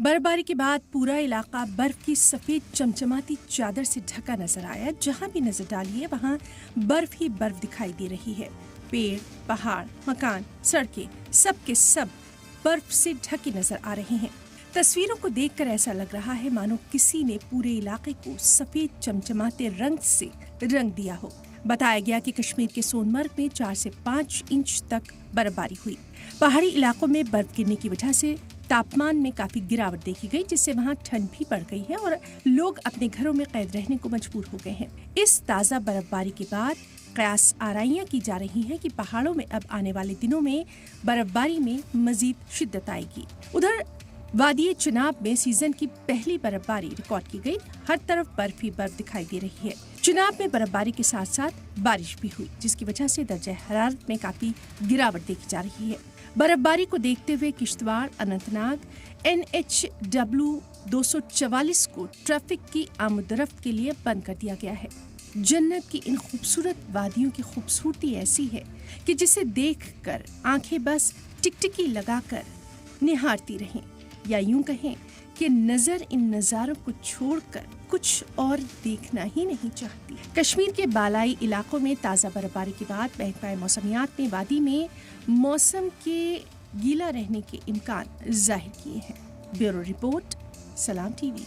बर्फबारी के बाद पूरा इलाका बर्फ की सफेद चमचमाती चादर से ढका नजर आया। जहां भी नजर डालिए वहां बर्फ ही बर्फ दिखाई दे रही है। पेड़, पहाड़, मकान, सड़कें, सब के सब बर्फ से ढके नजर आ रहे हैं। तस्वीरों को देखकर ऐसा लग रहा है मानो किसी ने पूरे इलाके को सफेद चमचमाते रंग से रंग दिया हो। बताया गया कि कश्मीर के सोनमर्ग में 4 से 5 इंच तक बर्फबारी हुई। पहाड़ी इलाकों में बर्फ गिरने की वजह से तापमान में काफी गिरावट देखी गई, जिससे वहां ठंड भी बढ़ गई है और लोग अपने घरों में कैद रहने को मजबूर हो गए हैं। इस ताजा बर्फबारी के बाद कयास आराइयां की जा रही हैं कि पहाड़ों में अब आने वाले दिनों में बर्फबारी में मजीद शिद्दत आएगी। उधर वादी चिनाब में सीजन की पहली बर्फबारी रिकॉर्ड की गई। हर तरफ बर्फ ही बर्फ दिखाई दे रही है। चिनाब में बर्फबारी के साथ साथ बारिश भी हुई, जिसकी वजह से दर्जा हरारत में काफी गिरावट देखी जा रही है। बर्फबारी को देखते हुए किश्तवाड़ अनंतनाग NHW 244 को ट्रैफिक की आमदरफ्त के लिए बंद कर दिया गया है। जन्नत की इन खूबसूरत वादियों की खूबसूरती ऐसी है कि जिसे देखकर आंखें बस टिकटिकी लगाकर निहारती रहें, या यूं कहें कि नजर इन नज़ारों को छोड़कर कुछ और देखना ही नहीं चाहती। कश्मीर के बालाई इलाकों में ताज़ा बर्फबारी के बाद महकमा मौसमियात ने वादी में मौसम के गीला रहने के इम्कान जाहिर किए हैं। ब्यूरो रिपोर्ट, सलाम TV।